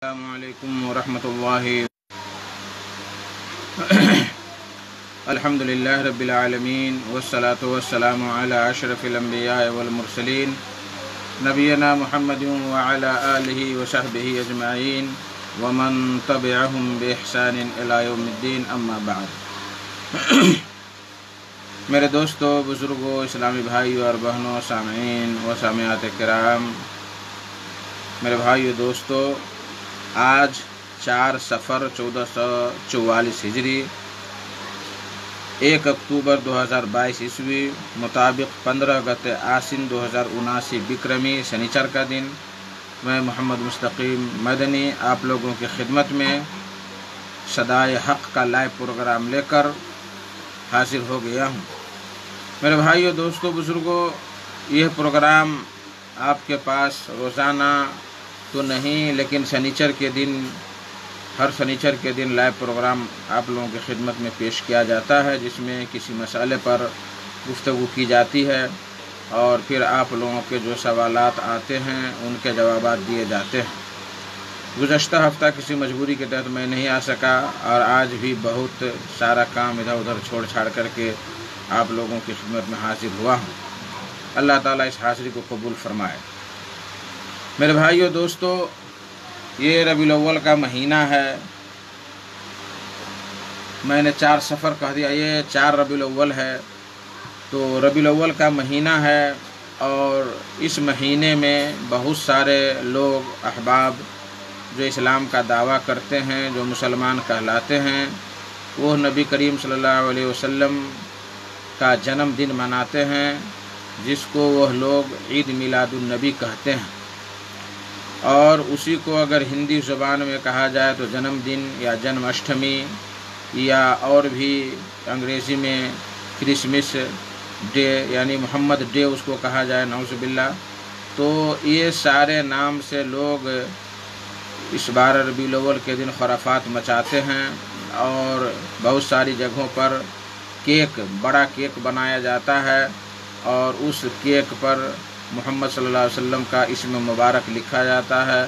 السلام علیکم ورحمۃ اللہ الحمدللہ رب العالمین والصلاة والسلام علی اشرف الانبیاء والمرسلین نبینا محمد وعلی آلہ وصحبہ اجمعین ومن تبعہم بإحسان الی یوم الدین اما بعد۔ میرے دوستو، بزرگوں، اسلامی بھائیوں اور بہنوں، سامعین و سامعات کرام، میرے بھائیو دوستو، آج 4 صفر 1444 ہجری 1 اکتوبر 2022 عیسوی مطابق 15 گت آسن 2079 بکرمی شنیچر کا دن، میں محمد مستقیم مدنی آپ لوگوں کی خدمت میں صدائے حق کا لائیو پروگرام لے کر حاضر ہو گیا ہوں۔ میرے بھائیو دوستو، بزرگوں، یہ پروگرام آپ کے پاس روزانہ تو نہیں، لیکن سنیچر کے دن، ہر سنیچر کے دن لائیو پروگرام آپ لوگوں کی خدمت میں پیش کیا جاتا ہے، جس میں کسی مسئلے پر گفتگو کی جاتی ہے اور پھر آپ لوگوں کے جو سوالات آتے ہیں ان کے جوابات دیے جاتے ہیں۔ گزشتہ ہفتہ کسی مجبوری کے تحت میں نہیں آ سکا اور آج بھی بہت سارا کام ادھر ادھر چھوڑ چھاڑ کر کے آپ لوگوں کی خدمت میں حاضر ہوا ہوں۔ اللہ تعالیٰ اس حاضری کو قبول فرمائے۔ میرے بھائیو دوستو، یہ ربیع الاول کا مہینہ ہے۔ میں نے 4 صفر کہہ دیا، یہ 4 ربیع الاول ہے، تو ربیع الاول کا مہینہ ہے اور اس مہینے میں بہت سارے لوگ احباب جو اسلام کا دعویٰ کرتے ہیں، جو مسلمان کہلاتے ہیں، وہ نبی کریم صلی اللہ علیہ وسلم کا جنم دن مناتے ہیں، جس کو وہ لوگ عید میلاد النبی کہتے ہیں، اور اسی کو اگر ہندی زبان میں کہا جائے تو جنم دن یا جنم اشٹمی، یا اور بھی انگریزی میں کرسمس ڈے یعنی محمد ڈے اس کو کہا جائے، نعوذ باللہ۔ تو یہ سارے نام سے لوگ اس 12 ربیع الاول کے دن خرافات مچاتے ہیں، اور بہت ساری جگہوں پر بڑا کیک بنایا جاتا ہے اور اس کیک پر محمد صلی اللہ علیہ وسلم کا اسم مبارک لکھا جاتا ہے،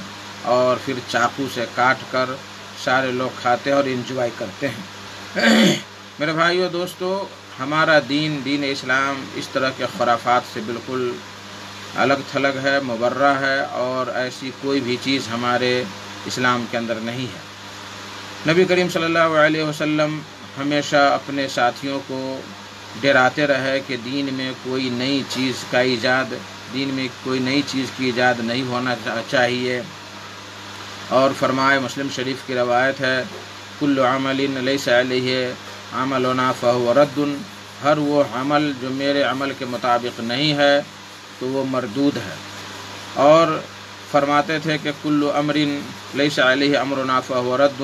اور پھر چاقو سے کاٹ کر سارے لوگ کھاتے ہیں اور انجوائے کرتے ہیں۔ میرے بھائیو دوستو، ہمارا دین اسلام اس طرح کے خرافات سے بالکل الگ تھلگ ہے، مبرہ ہے، اور ایسی کوئی بھی چیز ہمارے اسلام کے اندر نہیں ہے۔ نبی کریم صلی اللہ علیہ وسلم ہمیشہ اپنے ساتھیوں کو ڈراتے رہے کہ دین میں کوئی نئی چیز کی ایجاد نہیں ہونا چاہیے، اور فرمائے، مسلم شریف کی روایت ہے، کل عمل لیس علیہ عملنا فہو رد، ہر وہ عمل جو میرے عمل کے مطابق نہیں ہے تو وہ مردود ہے، اور فرماتے تھے کہ کل امر لیس علیہ امرنا فہو رد،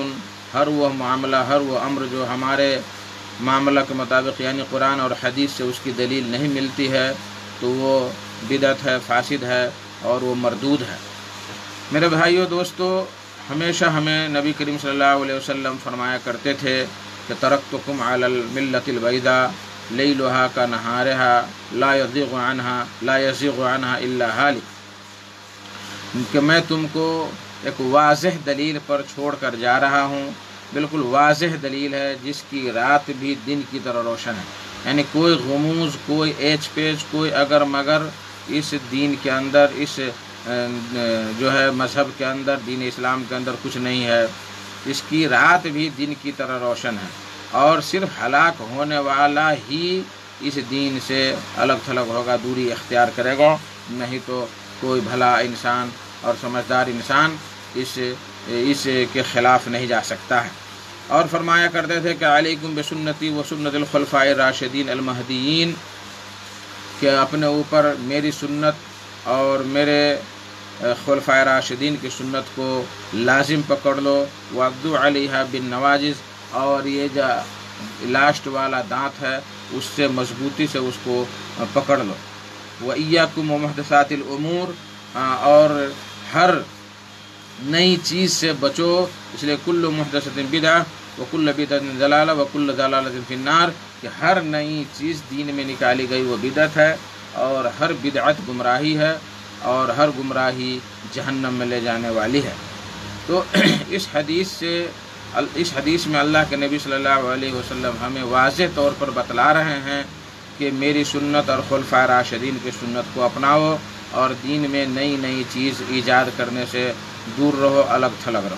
ہر وہ معاملہ، ہر وہ امر جو ہمارے معاملہ کے مطابق یعنی قرآن اور حدیث سے اس کی دلیل نہیں ملتی ہے تو وہ بدعت ہے، فاسد ہے، اور وہ مردود ہے۔ میرے بھائیو دوستو، ہمیشہ ہمیں نبی کریم صلی اللہ علیہ وسلم فرمایا کرتے تھے کہ ترکتکم علی الملۃ البیضاء لیلھا کنہارھا لا یزیغ عنھا الا ھالک، کہ میں تم کو ایک واضح دلیل پر چھوڑ کر جا رہا ہوں، بالکل واضح دلیل ہے، جس کی رات بھی دن کی طرح روشن ہے، یعنی کوئی غموض، کوئی ایچ پیچ، کوئی اگر مگر اس دین کے اندر، اس جو ہے مذہب کے اندر، دین اسلام کے اندر کچھ نہیں ہے۔ اس کی رات بھی دن کی طرح روشن ہے، اور صرف ہلاک ہونے والا ہی اس دین سے الگ تھلگ ہوگا، دوری اختیار کرے گا، نہیں تو کوئی بھلا انسان اور سمجھدار انسان اس کے خلاف نہیں جا سکتا ہے۔ اور فرمایا کرتے تھے کہ علیکم بسنتی و سنت الخلفاء الراشدین المہدیین، کہ اپنے اوپر میری سنت اور میرے خلفاء راشدین کی سنت کو لازم پکڑ لو، وعضوا علیہا بالنواجذ، اور یہ جو لاسٹ والا دانت ہے اس سے مضبوطی سے اس کو پکڑ لو، وإیاکم ومحدثات الامور، اور ہر نئی چیز سے بچو، اس لیے کل محدثۃ بدعہ وکل بدعۃ ضلالہ وکل ضلالۃ فی النار، کہ ہر نئی چیز دین میں نکالی گئی وہ بدعت ہے، اور ہر بدعت گمراہی ہے، اور ہر گمراہی جہنم میں لے جانے والی ہے۔ تو اس حدیث میں اللہ کے نبی صلی اللہ علیہ وسلم ہمیں واضح طور پر بتلا رہے ہیں کہ میری سنت اور خلفائے راشدین کی سنت کو اپناؤ اور دین میں نئی نئی چیز ایجاد کرنے سے دور رہو، الگ تھلگ رہو۔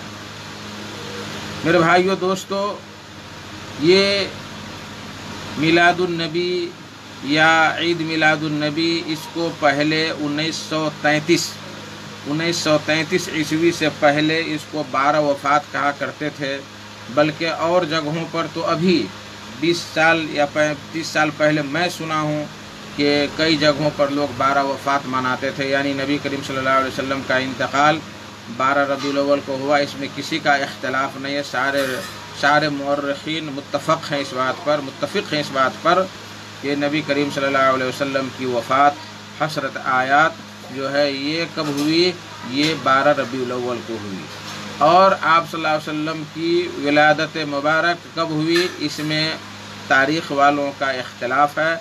میرے بھائیو دوستو، یہ میلاد النبی یا عید میلاد النبی، اس کو پہلے 1933 عیسوی سے پہلے اس کو 12 وفات کہا کرتے تھے، بلکہ اور جگہوں پر تو ابھی 20 سال یا 30 سال پہلے میں سنا ہوں کہ کئی جگہوں پر لوگ 12 وفات مناتے تھے، یعنی نبی کریم صلی اللہ علیہ وسلم کا انتقال 12 ربیع الاول کو ہوا۔ اس میں کسی کا اختلاف نہیں ہے، سارے مورخین متفق ہیں اس بات پر کہ نبی کریم صلی اللہ علیہ وسلم کی وفات حسرت آیات جو ہے یہ کب ہوئی؟ یہ 12 ربیع الاول کو ہوئی۔ اور آپ صلی اللہ علیہ وسلم کی ولادت مبارک کب ہوئی؟ اس میں تاریخ والوں کا اختلاف ہے،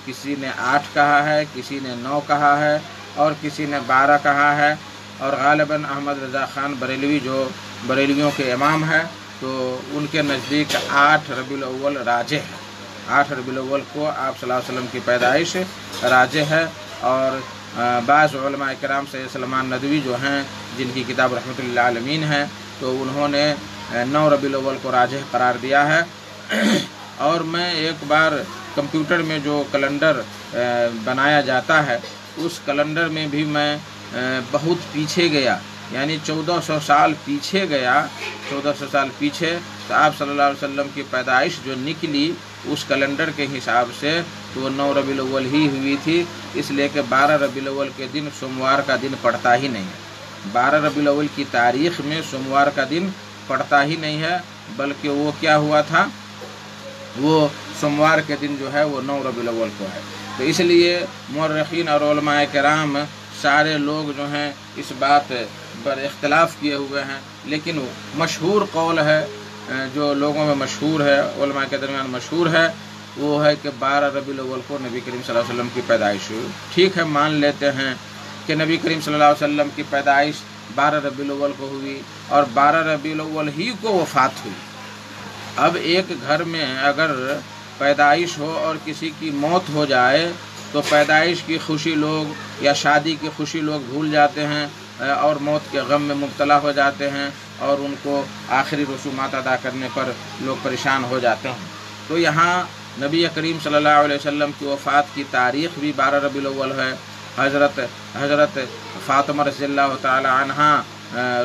کسی نے 8 کہا ہے، کسی نے 9 کہا ہے اور کسی نے 12 کہا ہے، اور غالباً احمد رضا خان بریلوی جو بریلویوں کے امام ہے تو ان کے نزدیک 8 ربیع الاول راجح ہے، 8 ربیع الاول کو آپ صلی اللہ علیہ وسلم کی پیدائش راجح ہے۔ اور بعض علماء کرام سے سلمان ندوی جو ہیں جن کی کتاب رحمۃ اللہ عالمین ہے تو انہوں نے 9 ربیع الاول کو راجح قرار دیا ہے۔ اور میں ایک بار کمپیوٹر میں جو کیلنڈر بنایا جاتا ہے اس کیلنڈر میں بھی میں بہت پیچھے گیا، یعنی 1400 سال پیچھے گیا، 1400 سال پیچھے، تو آپ صلی اللہ علیہ وسلم کی پیدائش جو نکلی اس کیلنڈر کے حساب سے تو وہ 9 ربیع الاول ہی ہوئی تھی، اس لیے کہ 12 ربیع الاول کے دن سوموار کا دن پڑتا ہی نہیں ہے، 12 ربیع الاول کی تاریخ میں سوموار کا دن پڑتا ہی نہیں ہے، بلکہ وہ کیا ہوا تھا، وہ سوموار کے دن جو ہے وہ 9 ربیع الاول کو ہے۔ تو اس لیے مورخین اور علماء کرام سارے لوگ جو ہیں اس بات پر اختلاف کیے ہوئے ہیں، لیکن مشہور قول ہے جو لوگوں میں مشہور ہے، علماء کے درمیان مشہور ہے، وہ ہے کہ 12 ربیع الاول کو نبی کریم صلی اللہ علیہ وسلم کی پیدائش ہوئی۔ ٹھیک ہے، مان لیتے ہیں کہ نبی کریم صلی اللہ علیہ وسلم کی پیدائش 12 ربیع الاول کو ہوئی اور 12 ربیع الاول ہی کو وفات ہوئی۔ اب ایک گھر میں اگر پیدائش ہو اور کسی کی موت ہو جائے تو پیدائش کی خوشی لوگ یا شادی کی خوشی لوگ بھول جاتے ہیں اور موت کے غم میں مبتلا ہو جاتے ہیں اور ان کو آخری رسومات ادا کرنے پر لوگ پریشان ہو جاتے ہیں۔ تو یہاں نبی کریم صلی اللہ علیہ وسلم کی وفات کی تاریخ بھی 12 ربیع الاول ہے۔ حضرت فاطمہ رضی اللہ تعالی عنہا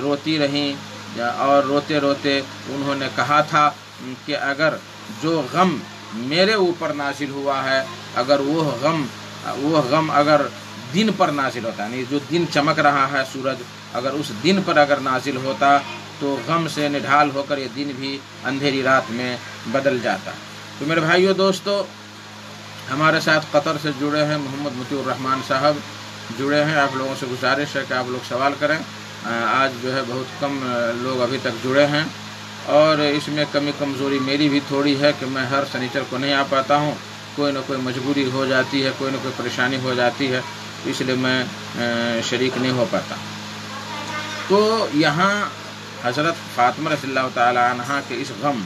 روتی رہیں اور روتے روتے انہوں نے کہا تھا کہ اگر جو غم میرے اوپر نازل ہوا ہے، اگر وہ غم اگر دن پر نازل ہوتا، یعنی جو دن چمک رہا ہے سورج، اگر اس دن پر اگر نازل ہوتا تو غم سے نڈھال ہو کر یہ دن بھی اندھیری رات میں بدل جاتا۔ تو میرے بھائیو دوستو، ہمارے ساتھ قطر سے جڑے ہیں محمد مطیع الرحمان صاحب جڑے ہیں، آپ لوگوں سے گزارش ہے کہ آپ لوگ سوال کریں۔ آج جو ہے بہت کم لوگ ابھی تک جڑے ہیں اور اس میں کمی کمزوری میری بھی تھوڑی ہے کہ میں ہر سنیچر کو نہیں آ پاتا ہوں، کوئی نہ کوئی مجبوری ہو جاتی ہے، کوئی نہ کوئی پریشانی ہو جاتی ہے، اس لیے میں شریک نہیں ہو پاتا۔ تو یہاں حضرت فاطمہ رضی اللہ تعالی عنہا کے اس غم،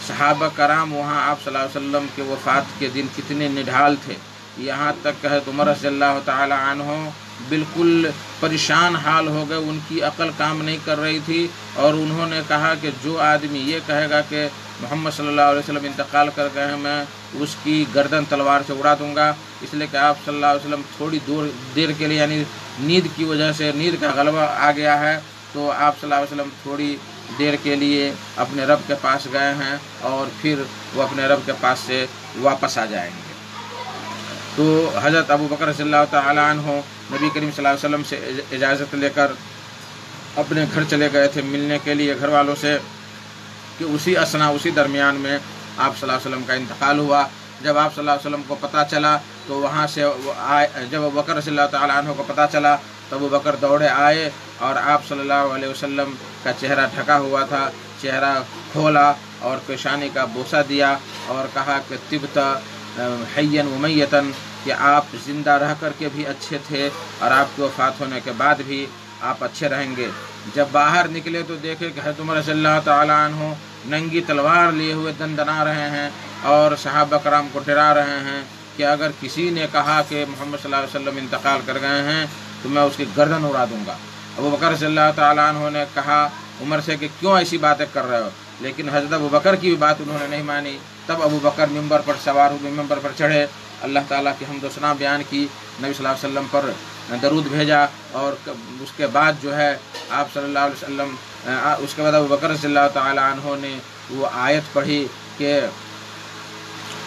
صحابہ کرام وہاں آپ صلی اللہ علیہ وسلم کے وفات کے دن کتنے نڈھال تھے، یہاں تک کہ عمر رضی اللہ تعالی عنہ بالکل پریشان حال ہو گئے، ان کی عقل کام نہیں کر رہی تھی اور انہوں نے کہا کہ جو آدمی یہ کہے گا کہ محمد صلی اللہ علیہ وسلم انتقال کر گئے ہیں، میں اس کی گردن تلوار سے اڑا دوں گا، اس لیے کہ آپ صلی اللہ علیہ وسلم تھوڑی دیر کے لیے، یعنی نیند کی وجہ سے، نیند کا غلبہ آ گیا ہے، تو آپ صلی اللہ علیہ وسلم تھوڑی دیر کے لیے اپنے رب کے پاس گئے ہیں اور پھر وہ اپنے رب کے پاس سے واپس آ جائیں گے۔ تو حضرت ابو بکر رضی اللہ تعالی عنہ نبی کریم صلی اللہ علیہ وسلم سے اجازت لے کر اپنے گھر چلے گئے تھے ملنے کے لیے گھر والوں سے، کہ اسی درمیان میں آپ صلی اللہ علیہ وسلم کا انتقال ہوا۔ جب آپ صلی اللہ علیہ وسلم کو پتہ چلا تو وہاں سے جب ابو بکر رضی اللہ تعالی عنہ کو پتہ چلا تو ابو بکر دوڑے آئے اور آپ صلی اللہ علیہ وسلم کا چہرہ ڈھکا ہوا تھا، چہرہ کھولا اور پیشانی کا بوسہ دیا اور کہا کہ طبت حیا ومیتا، کہ آپ زندہ رہ کر کے بھی اچھے تھے اور آپ کی وفات ہونے کے بعد بھی آپ اچھے رہیں گے۔ جب باہر نکلے تو دیکھے کہ حضرت عمر رضی اللہ تعالیٰ عنہ ننگی تلوار لیے ہوئے دندنا رہے ہیں اور صحابہ کرام کو ڈرا رہے ہیں کہ اگر کسی نے کہا کہ محمد صلی اللہ علیہ وسلم انتقال کر گئے ہیں تو میں اس کی گردن اڑا دوں گا۔ ابو بکر رضی اللہ تعالیٰ عنہ نے کہا عمر سے کہ کیوں ایسی باتیں کر رہے ہو، لیکن حضرت ابو بکر کی بھی بات انہوں نے نہیں مانی۔ تب ابو بکر ممبر پر سوار ہوئے، ممبر پر چڑھے، اللہ تعالیٰ کی حمد و ثنا بیان کی، نبی صلی اللہ علیہ وسلم پر درود بھیجا، اور اس کے بعد جو ہے آپ صلی اللہ علیہ وسلم اس کے بعد ابو بکر رضی اللہ تعالیٰ عنہ نے وہ آیت پڑھی کہ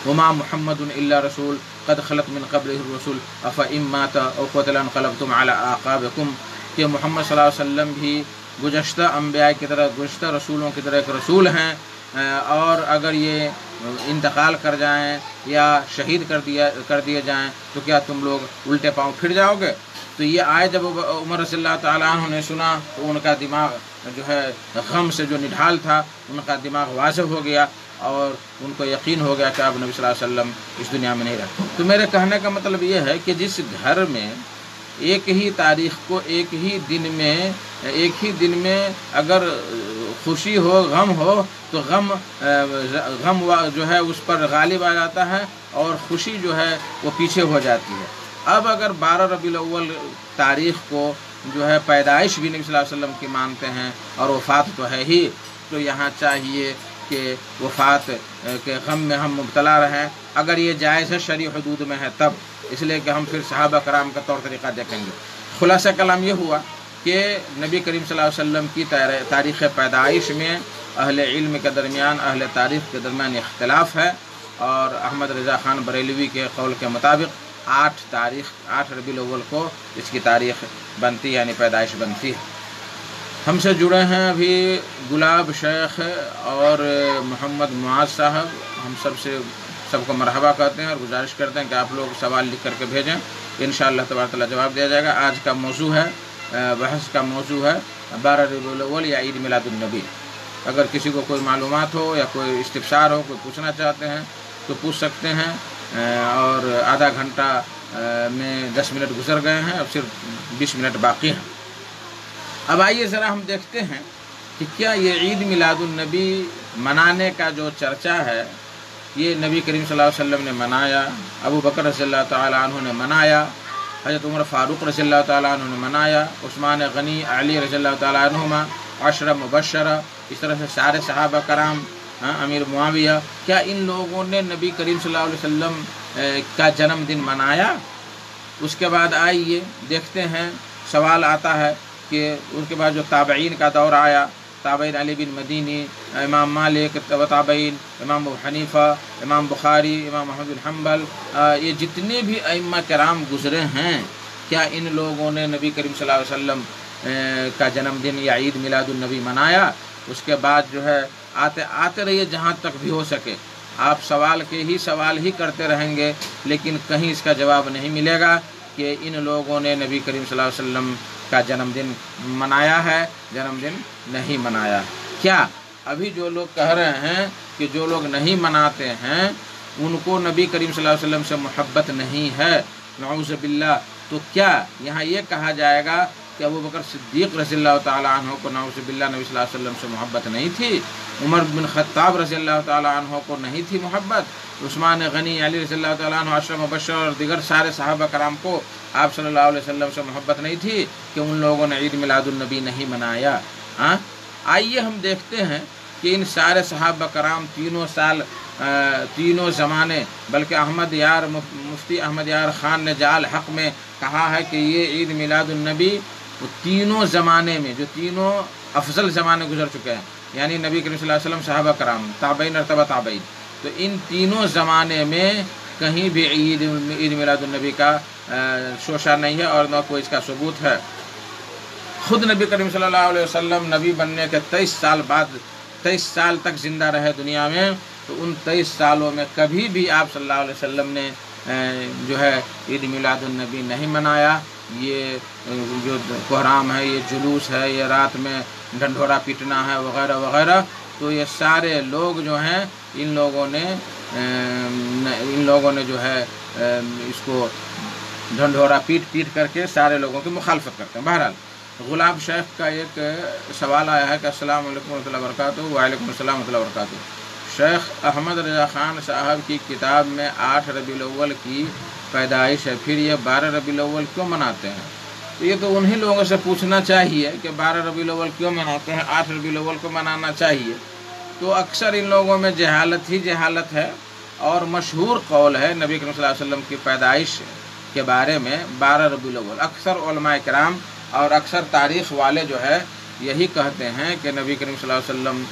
وما محمد الا رسول قد خلت من قبلہ الرسول افإن مات او قتل انقلبتم علی اعقابکم، کہ محمد صلی اللہ علیہ وسلم بھی گزشتہ انبیاء کی طرح، گزشتہ رسولوں کی طرح ایک رسول ہیں، اور اگر یہ انتقال کر جائیں یا شہید کر دیے جائیں تو کیا تم لوگ الٹے پاؤں پھر جاؤ گے؟ تو یہ آیت جب عمر رضی اللہ تعالیٰ عنہ نے سنا تو ان کا دماغ جو ہے غم سے جو نڈھال تھا، ان کا دماغ واضح ہو گیا اور ان کو یقین ہو گیا کہ اب نبی صلی اللہ علیہ وسلم اس دنیا میں نہیں رہے۔ تو میرے کہنے کا مطلب یہ ہے کہ جس گھر میں ایک ہی تاریخ کو ایک ہی دن میں اگر خوشی ہو، غم ہو، تو غم جو ہے اس پر غالب آ جاتا ہے اور خوشی جو ہے وہ پیچھے ہو جاتی ہے۔ اب اگر 12 ربیع الاول تاریخ کو جو ہے پیدائش بھی نبی صلی اللہ علیہ وسلم کی مانتے ہیں اور وفات تو ہے ہی، تو یہاں چاہیے کہ وفات کے غم میں ہم مبتلا رہیں، اگر یہ جائز ہے، شرعی حدود میں ہے تب، اس لیے کہ ہم پھر صحابہ کرام کا طور طریقہ دیکھیں گے۔ خلاصہ کلام یہ ہوا کہ نبی کریم صلی اللہ علیہ وسلم کی تاریخ پیدائش میں اہل علم کے درمیان، اہل تاریخ کے درمیان اختلاف ہے، اور احمد رضا خان بریلوی کے قول کے مطابق 8 ربیع الاول کو اس کی تاریخ بنتی، یعنی پیدائش بنتی ہے۔ ہم سے جڑے ہیں ابھی گلاب شیخ اور محمد معاذ صاحب، ہم سب کو مرحبا کہتے ہیں اور گزارش کرتے ہیں کہ آپ لوگ سوال لکھ کر کے بھیجیں، انشاءاللہ تبارک تعالیٰ جواب دیا جائے گا۔ آج کا موضوع ہے، بحث کا موضوع ہے 12 ربیع الاول یا عید میلاد النبی۔ اگر کسی کو کوئی معلومات ہو یا کوئی استفسار ہو، کوئی پوچھنا چاہتے ہیں تو پوچھ سکتے ہیں، اور آدھا گھنٹہ میں 10 منٹ گزر گئے ہیں، اب صرف 20 منٹ باقی ہیں۔ اب آئیے ذرا ہم دیکھتے ہیں کہ کیا یہ عید میلاد النبی منانے کا جو چرچا ہے، یہ نبی کریم صلی اللہ علیہ وسلم نے منایا، ابو بکر رضی اللہ تعالیٰ عنہ نے منایا، حضرت عمر فاروق رضی اللہ تعالیٰ عنہ نے منایا، عثمان غنی، علی رضی اللہ تعالیٰ عنہما، 10 مبشرہ، اس طرح سے سارے صحابہ کرام، امیر معاویہ، کیا ان لوگوں نے نبی کریم صلی اللہ علیہ وسلم کا جنم دن منایا؟ اس کے بعد آئیے دیکھتے ہیں، سوال آتا ہے کہ اس کے بعد جو تابعین کا دور آیا، تابعین علی بن مدینی، امام مالک و تابعین، امام ابو حنیفہ، امام بخاری، امام احمد بن حنبل، یہ جتنے بھی ائمہ کرام گزرے ہیں، کیا ان لوگوں نے نبی کریم صلی اللہ علیہ وسلم کا جنم دن یا عید میلاد النبی منایا؟ اس کے بعد جو ہے آتے رہیے جہاں تک بھی ہو سکے، آپ سوال ہی کرتے رہیں گے، لیکن کہیں اس کا جواب نہیں ملے گا کہ ان لوگوں نے نبی کریم صلی اللہ علیہ وسلم کا جنم دن منایا ہے، جنم دن نہیں منایا۔ کیا ابھی جو لوگ کہہ رہے ہیں کہ جو لوگ نہیں مناتے ہیں ان کو نبی کریم صلی اللہ علیہ وسلم سے محبت نہیں ہے، نعوذ باللہ، تو کیا یہاں یہ کہا جائے گا کہ ابو بکر صدیق رضی اللہ تعالیٰ عنہ کو نعوذ باللہ نبی صلی اللہ علیہ وسلم سے محبت نہیں تھی، عمر بن خطاب رضی اللہ تعالیٰ عنہ کو نہیں تھی محبت، عثمان غنی، علی رضی اللہ تعالیٰ عنہ، 10 مبشر اور دیگر سارے صحابہ کرام کو آپ صلی اللہ علیہ وسلم سے محبت نہیں تھی کہ ان لوگوں نے عید میلاد النبی نہیں منایا؟ آئیے ہم دیکھتے ہیں کہ ان سارے صحابہ کرام تینوں زمانے، بلکہ مفتی احمد یار خان نے جال حق میں کہا ہے کہ یہ عید میلاد النبی تینوں زمانے میں، جو تینوں افضل زمانے گزر چکے ہیں، یعنی نبی کریم صلی اللہ علیہ وسلم، صحابہ کرام، تابعین اور تبع تابعین، تو ان تینوں زمانے میں کہیں بھی عید میلاد النبی کا شوشہ نہیں ہے اور نہ کوئی اس کا ثبوت ہے۔ خود نبی کریم صلی اللہ علیہ وسلم نبی بننے کے 23 سال تک زندہ رہے دنیا میں، تو ان 23 سالوں میں کبھی بھی آپ صلی اللہ علیہ وسلم نے جو ہے عید میلاد النبی نہیں منایا۔ یہ جو کوہرام ہے، یہ جلوس ہے، یہ رات میں ڈھنڈورا پیٹنا ہے وغیرہ وغیرہ، تو یہ سارے لوگ جو ہیں ان لوگوں نے جو ہے اس کو ڈھنڈورا پیٹ کر کے سارے لوگوں کی مخالفت کرتے ہیں۔ بہرحال غلام شیخ کا ایک سوال آیا ہے کہ السلام علیکم ورحمۃ اللہ وبرکاتہ۔ وعلیکم السلام ورحمۃ اللہ وبرکاتہ۔ شیخ احمد رضا خان صاحب کی کتاب میں 8 ربیع الاول کی پیدائش ہے، پھر یہ 12 ربیع الاول کیوں مناتے ہیں؟ تو یہ تو انہی لوگوں سے پوچھنا چاہیے کہ 12 ربیع الاول کیوں مناتے ہیں، 8 ربیع الاول کو منانا چاہیے۔ تو اکثر ان لوگوں میں جہالت ہی جہالت ہے، اور مشہور قول ہے نبی کریم صلی اللہ علیہ وسلم کی پیدائش کے بارے میں 12 ربیع الاول۔ اکثر علماء کرام اور اکثر تاریخ والے جو ہے یہی کہتے ہیں کہ نبی کریم صلی اللہ علیہ وسلم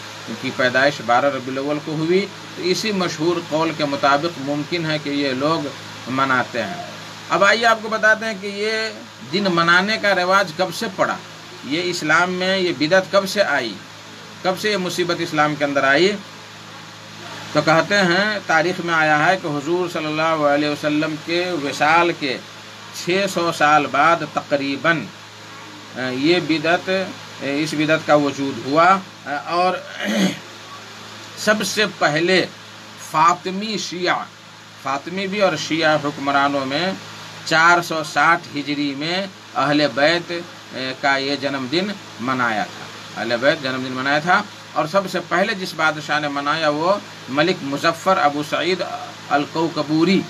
کی پیدائش 12 ربیع الاول کو ہوئی۔ تو اسی مشہور قول کے مطابق ممکن ہے کہ یہ لوگ مناتے ہیں۔ اب آئیے آپ کو بتاتے ہیں کہ یہ دن منانے کا رواج کب سے پڑا، یہ اسلام میں یہ بدعت کب سے آئی، کب سے یہ مصیبت اسلام کے اندر آئی؟ تو کہتے ہیں تاریخ میں آیا ہے کہ حضور صلی اللہ علیہ وسلم کے وصال کے 600 سال بعد تقریباً یہ بدعت، اس بدعت کا وجود ہوا، اور سب سے پہلے فاطمی شیعہ، فاطمی بھی اور شیعہ حکمرانوں میں 460 ہجری میں اہل بیت کا یہ جنم دن منایا تھا، اہل بیت جنم دن منایا تھا۔ اور سب سے پہلے جس بادشاہ نے منایا وہ ملک مظفر ابو سعید الکوکبوری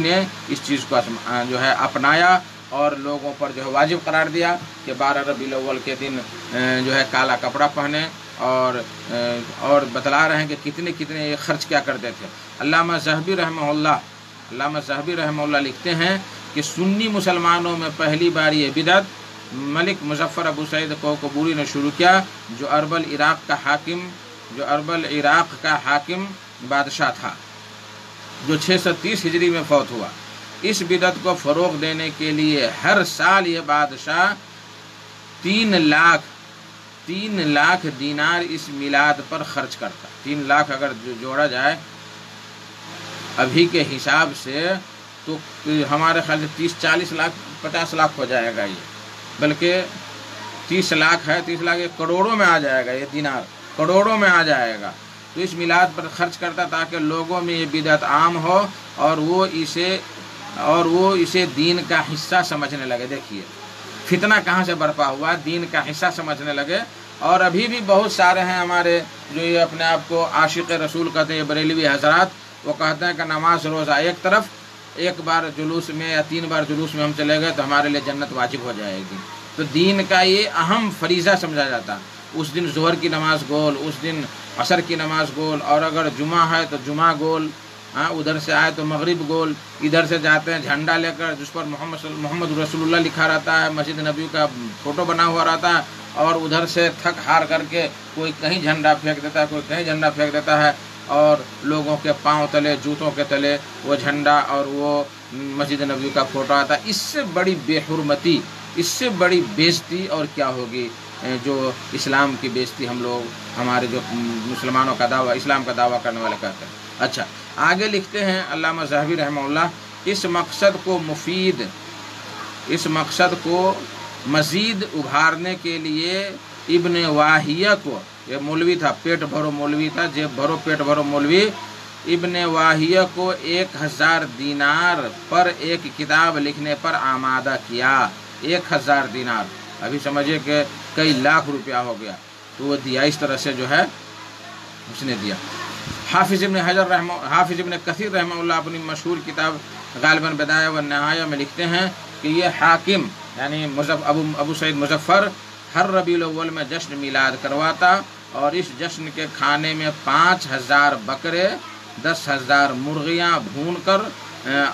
نے اس چیز کو جو ہے اپنایا، اور لوگوں پر جو ہے واجب قرار دیا کہ 12 ربیع الاول کے دن جو ہے کالا کپڑا پہنے، اور بتلا رہے ہیں کہ کتنے یہ خرچ کیا کرتے تھے۔ علامہ ذہبی رحمہ اللہ لکھتے ہیں کہ سنی مسلمانوں میں پہلی بار یہ بدعت ملک مظفر ابو سعید کوکبوری نے شروع کیا، جو ارب العراق کا حاکم بادشاہ تھا، جو 630 ہجری میں فوت ہوا۔ اس بدعت کو فروغ دینے کے لیے ہر سال یہ بادشاہ 3 لاکھ دینار اس میلاد پر خرچ کرتا۔ 3 لاکھ اگر جوڑا جائے ابھی کے حساب سے تو ہمارے خیال سے 30-40 لاکھ 50 لاکھ ہو جائے گا، یہ بلکہ 30 لاکھ ہے، 30 لاکھ یہ کروڑوں میں آ جائے گا، یہ دینار کروڑوں میں آ جائے گا۔ تو اس میلاد پر خرچ کرتا تاکہ لوگوں میں یہ بدعت عام ہو اور وہ اسے دین کا حصہ سمجھنے لگے۔ دیکھیے فتنہ کہاں سے برپا ہوا، دین کا حصہ سمجھنے لگے۔ اور ابھی بھی بہت سارے ہیں ہمارے جو یہ اپنے آپ کو عاشق رسول کہتے ہیں، یہ بریلوی حضرات، وہ کہتے ہیں کہ نماز روزہ ایک طرف، ایک بار جلوس میں یا 3 بار جلوس میں ہم چلے گئے تو ہمارے لیے جنت واجب ہو جائے گی۔ تو دین کا یہ اہم فریضہ سمجھا جاتا۔ اس دن ظہر کی نماز گول، اس دن عصر کی نماز گول، اور اگر جمعہ ہے تو جمعہ گول، ادھر سے آئے تو مغرب گول، ادھر سے جاتے ہیں جھنڈا لے کر جس پر محمد رسول اللہ لکھا رہتا ہے، مسجد نبی کا فوٹو بنا ہوا رہتا ہے، اور ادھر سے تھک ہار کر کے کوئی کہیں جھنڈا پھینک دیتا ہے، کوئی کہیں جھنڈا پھینک دیتا ہے، اور لوگوں کے پاؤں تلے، جوتوں کے تلے وہ جھنڈا اور وہ مسجد نبی کا فوٹو آتا ہے۔ اس سے بڑی بے حرمتی، اس سے بڑی بےزتی اور کیا ہوگی، جو اسلام کی بےزتی ہم لوگ، ہمارے جو مسلمانوں کا دعویٰ، اسلام کا دعویٰ کرنے والے کہتے ہیں۔ اچھا آگے لکھتے ہیں علامہ ذہبی رحمہ اللہ، اس مقصد کو مزید ابھارنے کے لیے ابن واہیہ کو، یہ مولوی تھا، پیٹ بھرو مولوی تھا، جیب بھرو پیٹ بھرو مولوی، ابن واہیہ کو 1000 دینار پر ایک کتاب لکھنے پر آمادہ کیا۔ 1000 دینار، ابھی سمجھے کہ کئی لاکھ روپیہ ہو گیا، تو وہ دیا، اس طرح سے جو ہے اس نے دیا۔ حافظ ابن کثیر رحمہ اللہ اپنی مشہور کتاب غالباً بدایہ و نہایہ میں لکھتے ہیں کہ یہ حاکم یعنی ابو سعید مظفر ہر ربیع الاول میں جشن میلاد کرواتا، اور اس جشن کے کھانے میں 5000 بکرے، 10,000 مرغیاں بھون کر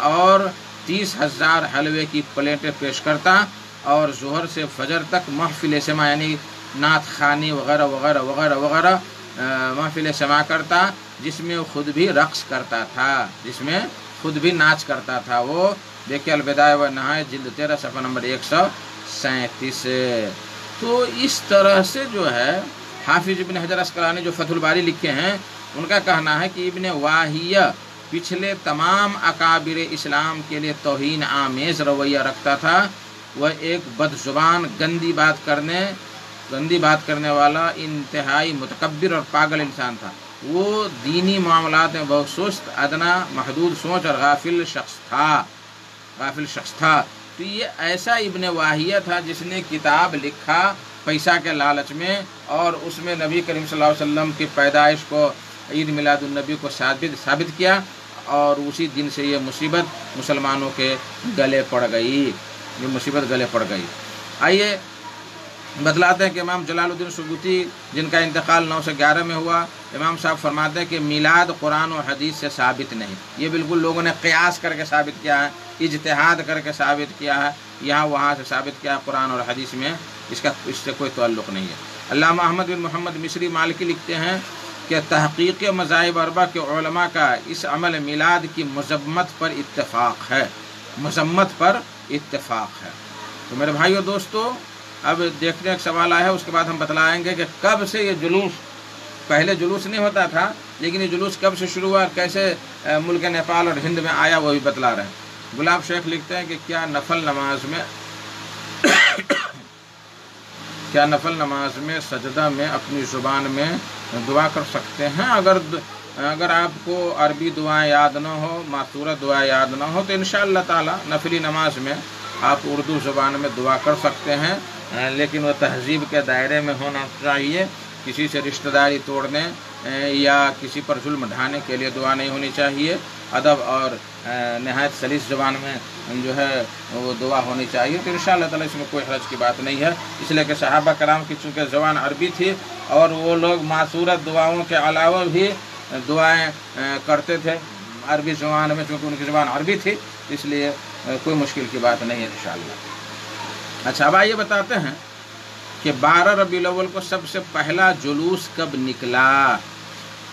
اور 30,000 حلوے کی پلیٹیں پیش کرتا، اور ظہر سے فجر تک محفل سماع یعنی نعت خوانی وغیرہ وغیرہ وغیرہ وغیرہ محفل سماع کرتا، جس میں خود بھی رقص کرتا تھا، جس میں خود بھی ناچ کرتا تھا۔ وہ دیکھیں البدایہ و نہایہ جلد 13 صفحہ نمبر 137۔ تو اس طرح سے جو ہے حافظ ابن حجر عسقلانی جو فتح الباری لکھے ہیں، ان کا کہنا ہے کہ ابن واہیہ پچھلے تمام اکابر اسلام کے لیے توہین آمیز رویہ رکھتا تھا۔ وہ ایک بد زبان، گندی بات کرنے والا، انتہائی متکبر اور پاگل انسان تھا۔ وہ دینی معاملات میں بہت سست، ادنا، محدود سوچ اور غافل شخص تھا۔ تو یہ ایسا ابن واہیہ تھا جس نے کتاب لکھا پیسہ کے لالچ میں، اور اس میں نبی کریم صلی اللہ علیہ وسلم کی پیدائش کو، عید میلاد النبی کو ثابت کیا، اور اسی دن سے یہ مصیبت مسلمانوں کے گلے پڑ گئی، یہ مصیبت گلے پڑ گئی۔ آئیے بتلاتے ہیں کہ امام جلال الدین سبوتی، جن کا انتقال 911 میں ہوا، امام صاحب فرماتے ہیں کہ میلاد قرآن و حدیث سے ثابت نہیں، یہ بالکل لوگوں نے قیاس کر کے ثابت کیا ہے، اجتہاد کر کے ثابت کیا ہے، یہاں وہاں سے ثابت کیا ہے، قرآن اور حدیث میں اس سے کوئی تعلق نہیں ہے۔ علامہ احمد بن محمد مصری مالکی لکھتے ہیں کہ تحقیق مذاہب اربعہ کے علماء کا اس عمل میلاد کی مذمت پر اتفاق ہے، مذمت پر اتفاق ہے۔ تو میرے بھائیو دوستو، اب دیکھنے کا سوال آیا ہے، اس کے بعد ہم بتلائیں گے کہ کب سے یہ جلوس، پہلے جلوس نہیں ہوتا تھا، لیکن یہ جلوس کب سے شروع ہوا اور کیسے ملک نیپال اور ہند میں آیا، وہ بھی بتلا رہے ہیں۔ گلاب شیخ لکھتے ہیں کہ کیا نفل نماز میں سجدہ میں اپنی زبان میں دعا کر سکتے ہیں؟ اگر آپ کو عربی دعائیں یاد نہ ہو، ماثورہ دعائیں یاد نہ ہو، تو انشاءاللہ تعالی نفلی نماز میں آپ اردو زبان میں دعا کر سکتے ہیں، لیکن وہ تہذیب کے دائرے میں ہونا چاہیے، کسی سے رشتہ داری توڑنے یا کسی پر ظلم ڈھانے کے لیے دعا نہیں ہونی چاہیے، ادب اور نہایت سلیس زبان میں جو ہے وہ دعا ہونی چاہیے۔ تو انشاءاللہ تعالی اس میں کوئی حرج کی بات نہیں ہے، اس لیے کہ صحابہ کرام کی چونکہ زبان عربی تھی اور وہ لوگ معصورت دعاؤں کے علاوہ بھی دعائیں کرتے تھے عربی زبان میں، چونکہ ان کی زبان عربی تھی، اس لیے کوئی مشکل کی بات نہیں ہے انشاءاللہ۔ اچھا، اب آئیے بتاتے ہیں کہ 12 ربیع الاول کو سب سے پہلا جلوس کب نکلا؟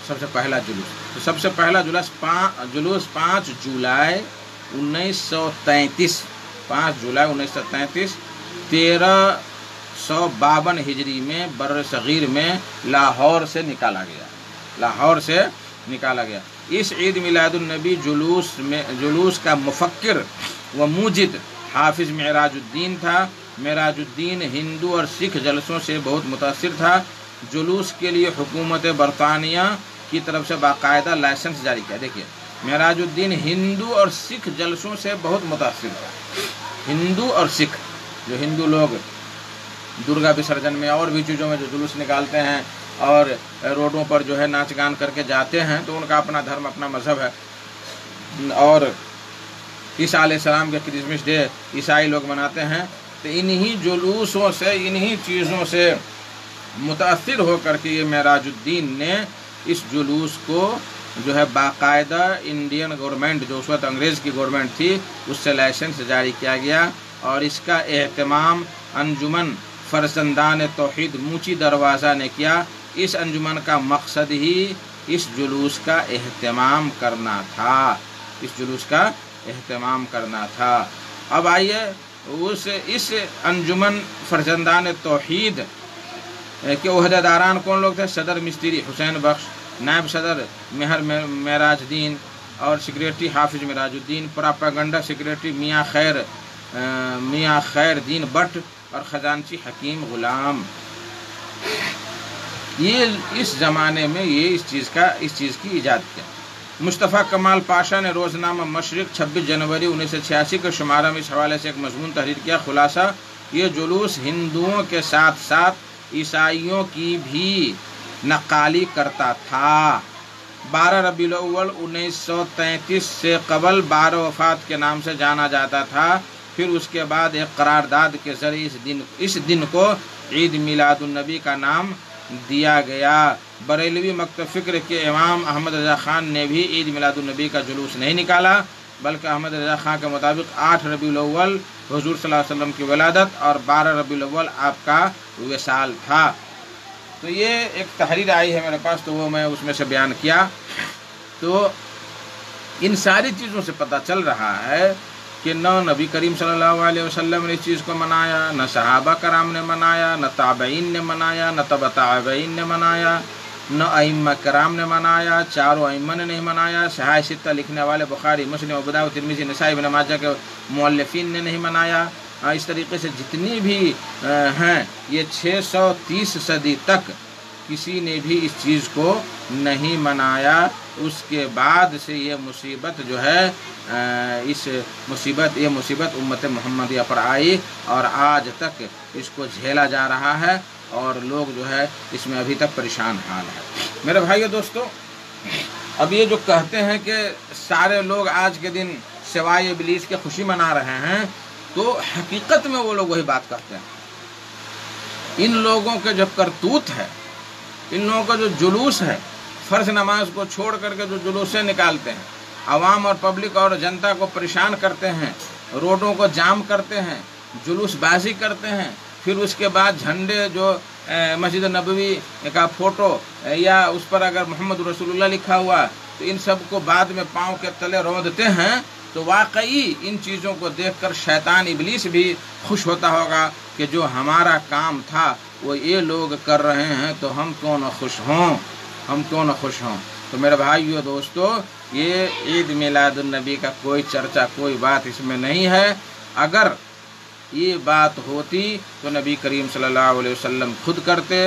سب سے پہلا جلوس، تو سب سے پہلا جلوس 5 جولائی 1933، 5 جولائی 1933، 1352 ہجری میں بر صغیر میں لاہور سے نکالا گیا۔ اس عید میلاد النبی جلوس کا مفکر و موجد حافظ معراج الدین تھا۔ معراج الدین ہندو اور سکھ جلسوں سے بہت متاثر تھا۔ جلوس کے لیے حکومت برطانیہ کی طرف سے باقاعدہ لائسنس جاری کیا۔ دیکھیے، معراج الدین ہندو اور سکھ جلسوں سے بہت متاثر تھا۔ ہندو اور سکھ، جو ہندو لوگ درگا وسرجن میں اور بھی چیزوں میں جو جلوس نکالتے ہیں اور روڈوں پر جو ہے ناچ گان کر کے جاتے ہیں، تو ان کا اپنا دھرم، اپنا مذہب ہے، اور عیسیٰ علیہ السلام کے کرسمس ڈے عیسائی لوگ مناتے ہیں۔ تو انہی جلوسوں سے، انہی چیزوں سے متاثر ہو کر کے یہ معراج الدین نے اس جلوس کو جو ہے باقاعدہ انڈین گورنمنٹ، جو اس وقت انگریز کی گورنمنٹ تھی، اس سے لائسنس جاری کیا گیا، اور اس کا اہتمام انجمن فرزندان توحید موچی دروازہ نے کیا۔ اس انجمن کا مقصد ہی اس جلوس کا اہتمام کرنا تھا۔ اب آئیے اس انجمن فرزندان توحید کے عہدیداران کون لوگ تھے؟ صدر مستری حسین بخش، نائب صدر مہر معراج الدین، اور سیکریٹری حافظ معراج الدین، پراپاگنڈا سیکریٹری میاں خیر دین بٹ، اور خزانچی حکیم غلام۔ یہ اس زمانے میں یہ اس چیز کی ایجاد کیا۔ مصطفیٰ کمال پاشا نے روزنامہ مشرق 26 جنوری 1986 کے شمارہ میں اس حوالے سے ایک مضمون تحریر کیا۔ خلاصہ، یہ جلوس ہندوؤں کے ساتھ ساتھ عیسائیوں کی بھی نقالی کرتا تھا۔ 12 ربیع الاول 1933 سے قبل 12 وفات کے نام سے جانا جاتا تھا، پھر اس کے بعد ایک قرارداد کے ذریعے اس دن کو عید میلاد النبی کا نام دیا گیا۔ بریلوی مکتب فکر کے امام احمد رضا خان نے بھی عید میلاد النبی کا جلوس نہیں نکالا، بلکہ احمد رضا خان کے مطابق 8 ربیع الاول حضور صلی اللہ علیہ وسلم کی ولادت اور 12 ربیع الاول آپ کا وصال تھا۔ تو یہ ایک تحریر آئی ہے میرے پاس، تو وہ میں اس میں سے بیان کیا۔ تو ان ساری چیزوں سے پتہ چل رہا ہے کہ نہ نبی کریم صلی اللہ علیہ وسلم نے اس چیز کو منایا، نہ صحابہ کرام نے منایا، نہ تابعین نے منایا، نہ تبع تابعین نے منایا، نہ ائمہ کرام نے منایا، چاروں ائمہ نے نہیں منایا، صحاح ستہ لکھنے والے بخاری، مسلم، ابو داؤد، ترمذی، نسائی، ابن ماجہ کے مؤلفین نے نہیں منایا۔ اس طریقے سے جتنی بھی ہیں، یہ 630 صدی تک کسی نے بھی اس چیز کو نہیں منایا، اس کے بعد سے یہ مصیبت جو ہے یہ مصیبت امت محمدیہ پر آئی اور آج تک اس کو جھیلا جا رہا ہے اور لوگ جو ہے اس میں ابھی تک پریشان حال ہے۔ میرے بھائیو دوستو، اب یہ جو کہتے ہیں کہ سارے لوگ آج کے دن سوائے ابلیس کے خوشی منا رہے ہیں، تو حقیقت میں وہ لوگ وہی بات کرتے ہیں۔ ان لوگوں کے جو کرتوت ہے، ان لوگوں کا جو جلوس ہے، فرض نماز کو چھوڑ کر کے جو جلوسیں نکالتے ہیں، عوام اور پبلک اور جنتا کو پریشان کرتے ہیں، روڈوں کو جام کرتے ہیں، جلوس بازی کرتے ہیں، پھر اس کے بعد جھنڈے جو مسجد نبوی کا فوٹو یا اس پر اگر محمد رسول اللہ لکھا ہوا تو ان سب کو بعد میں پاؤں کے تلے روندتے ہیں، تو واقعی ان چیزوں کو دیکھ کر شیطان ابلیس بھی خوش ہوتا ہوگا کہ جو ہمارا کام تھا وہ یہ لوگ کر رہے ہیں تو ہم کیوں نہ خوش ہوں۔ تو میرے بھائیو دوستو، یہ عید میلاد النبی کا کوئی چرچا، کوئی بات اس میں نہیں ہے۔ اگر یہ بات ہوتی تو نبی کریم صلی اللہ علیہ وسلم خود کرتے،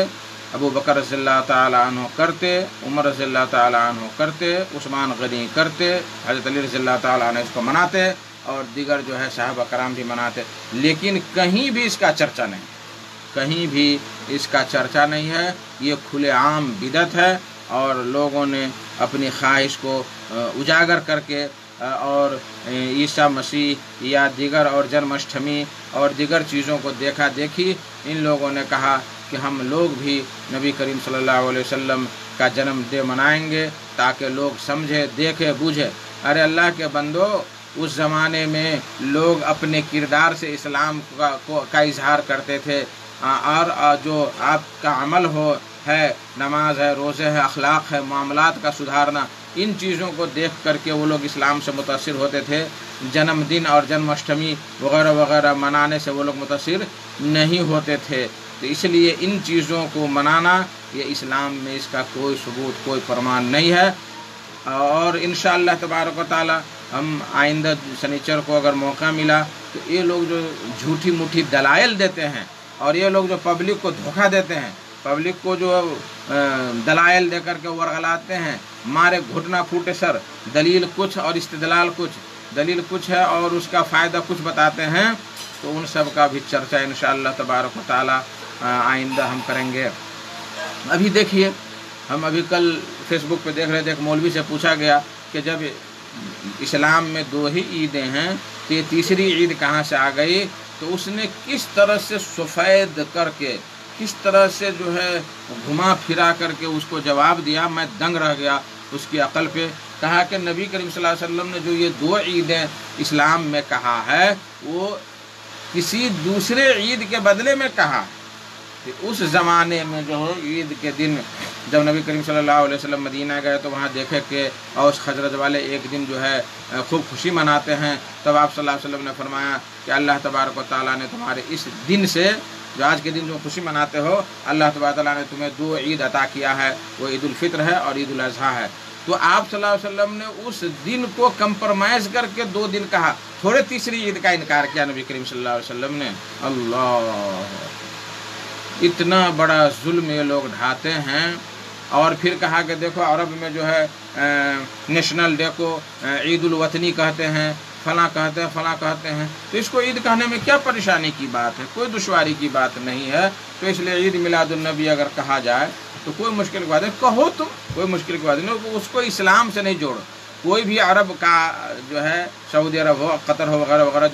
ابو بکر رضی اللہ تعالیٰ عنہ کرتے، عمر رضی اللہ تعالیٰ عنہ کرتے، عثمان غنی کرتے، حضرت علی رضی اللہ تعالیٰ عنہ اس کو مناتے اور دیگر جو ہے صحابہ کرام بھی مناتے، لیکن کہیں بھی اس کا چرچا نہیں ہے۔ یہ کھلے عام بدعت ہے اور لوگوں نے اپنی خواہش کو اجاگر کر کے اور عیسیٰ مسیح یا دیگر اور جنم اشٹمی اور دیگر چیزوں کو دیکھی ان لوگوں نے کہا کہ ہم لوگ بھی نبی کریم صلی اللہ علیہ وسلم کا جنم دن منائیں گے تاکہ لوگ سمجھے، دیکھے، بوجھے۔ ارے اللہ کے بندو، اس زمانے میں لوگ اپنے کردار سے اسلام کا اظہار کرتے تھے، اور جو آپ کا عمل ہے، نماز ہے، روزے ہے، اخلاق ہے، معاملات کا سدھارنا، ان چیزوں کو دیکھ کر کے وہ لوگ اسلام سے متاثر ہوتے تھے۔ جنم دن اور جنم اشٹمی وغیرہ وغیرہ منانے سے وہ لوگ متاثر نہیں ہوتے تھے۔ تو اس لیے ان چیزوں کو منانا، یہ اسلام میں اس کا کوئی ثبوت، کوئی پرمان نہیں ہے۔ اور انشاءاللہ تبارک و تعالی ہم آئندہ سنیچر کو اگر موقع ملا تو یہ لوگ جو جھوٹی موٹی دلائل دیتے ہیں اور یہ لوگ جو پبلک کو دھوکہ دیتے ہیں، پبلک کو جو دلائل دے کر کے ورغلاتے ہیں، مارے گھٹنا پھوٹے سر، دلیل کچھ اور استدلال کچھ، دلیل کچھ ہے اور اس کا فائدہ کچھ بتاتے ہیں، تو ان سب کا بھی چرچا انشاءاللہ تبارک و تعالی آئندہ ہم کریں گے۔ ابھی دیکھیے، ہم ابھی کل فیس بک پہ دیکھ رہے تھے، ایک مولوی سے پوچھا گیا کہ جب اسلام میں 2 ہی عیدیں ہیں تو یہ تیسری عید کہاں سے آ گئی؟ تو اس نے کس طرح سے سفید کر کے، کس طرح سے جو ہے گھما پھرا کر کے اس کو جواب دیا، میں دنگ رہ گیا اس کی عقل پہ۔ کہا کہ نبی کریم صلی اللہ علیہ وسلم نے جو یہ 2 عیدیں اسلام میں کہا ہے وہ کسی دوسرے عید کے بدلے میں کہا کہ اس زمانے میں جو ہے عید کے دن جب نبی کریم صلی اللہ علیہ وسلم مدینہ گئے تو وہاں دیکھے کہ اوس خزرج والے ایک دن جو ہے خوب خوشی مناتے ہیں، تب آپ صلی اللہ علیہ وسلم نے فرمایا کہ اللہ تبارک و تعالیٰ نے تمہارے اس دن سے، جو آج کے دن جو خوشی مناتے ہو، اللہ تبارک و تعالیٰ نے تمہیں 2 عید عطا کیا ہے، وہ عید الفطر ہے اور عید الاضحیٰ ہے۔ تو آپ صلی اللہ علیہ وسلم نے اس دن کو کمپرمائز کر کے 2 دن کہا، تھوڑے تیسری عید کا انکار کیا نبی کریم صلی اللہ علیہ وسلم نے۔ اللہ، اتنا بڑا ظلم یہ لوگ ڈھاتے ہیں۔ اور پھر کہا کہ دیکھو عرب میں جو ہے نیشنل ڈے کو عید الوطنی کہتے ہیں، فلاں کہتے ہیں، تو اس کو عید کہنے میں کیا پریشانی کی بات ہے؟ کوئی دشواری کی بات نہیں ہے۔ تو اس لیے عید میلاد النبی اگر کہا جائے تو کوئی مشکل کی بات نہیں، کہو تم، کوئی مشکل کی بات نہیں، اس کو اسلام سے نہیں جوڑو۔ کوئی بھی عرب کا جو ہے، سعودی عرب ہو، قطر ہو، وغیرہ وغیرہ،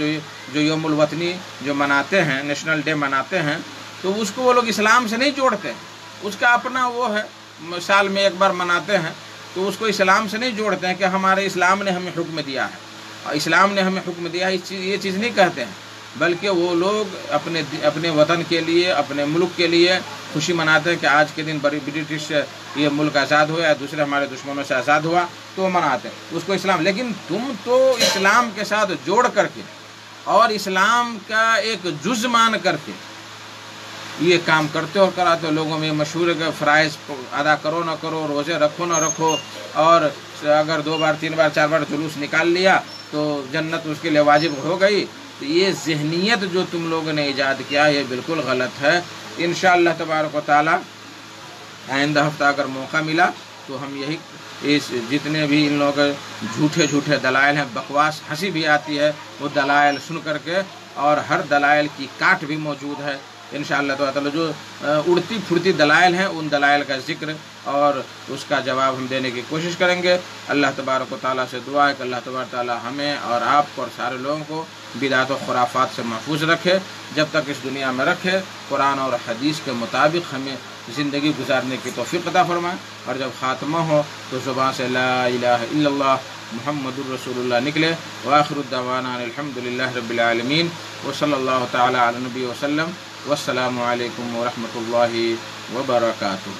جو یوم الوطنی جو مناتے ہیں، نیشنل ڈے مناتے ہیں، تو اس کو وہ لوگ اسلام سے نہیں جوڑتے، اس کا اپنا وہ ہے، سال میں 1 بار مناتے ہیں، تو اس کو اسلام سے نہیں جوڑتے ہیں کہ ہمارے اسلام نے ہمیں حکم دیا ہے، اسلام نے ہمیں حکم دیا ہے، یہ چیز نہیں کہتے ہیں، بلکہ وہ لوگ اپنے وطن کے لیے، اپنے ملک کے لیے خوشی مناتے ہیں کہ آج کے دن برٹش یہ ملک آزاد ہوا یا دوسرے ہمارے دشمنوں سے آزاد ہوا، تو وہ مناتے ہیں اس کو اسلام۔ لیکن تم تو اسلام کے ساتھ جوڑ کر کے اور اسلام کا ایک جز مان کر کے یہ کام کرتے اور کراتے ہو۔ لوگوں میں مشہور ہے کہ فرائض ادا کرو نہ کرو، روزے رکھو نہ رکھو، اور اگر 2 بار 3 بار 4 بار جلوس نکال لیا تو جنت اس کے لیے واجب ہو گئی۔ تو یہ ذہنیت جو تم لوگوں نے ایجاد کیا یہ بالکل غلط ہے۔ انشاءاللہ تبارک و تعالی آئندہ ہفتہ اگر موقع ملا تو ہم یہی اس جتنے بھی ان لوگوں کے جھوٹے دلائل ہیں، بکواس ہنسی بھی آتی ہے وہ دلائل سن کر کے، اور ہر دلائل کی کاٹ بھی موجود ہے انشاءاللہ تعالی۔ جو اڑتی پھرتی دلائل ہیں ان دلائل کا ذکر اور اس کا جواب ہم دینے کی کوشش کریں گے۔ اللہ تبارک و تعالیٰ سے دعا ہے کہ اللہ تبارک و تعالیٰ ہمیں اور آپ کو اور سارے لوگوں کو بدعت و خرافات سے محفوظ رکھے، جب تک اس دنیا میں رکھے قرآن اور حدیث کے مطابق ہمیں زندگی گزارنے کی توفیق عطا فرمائے، اور جب خاتمہ ہو تو زبان سے لا الہ الا اللہ محمد الرسول اللہ نکلے۔ وآخر الدعوانا الحمد للہ رب العالمین، وصلی اللہ تعالی علی نبی وسلم، والسلام علیکم ورحمۃ اللہ وبرکاتہ۔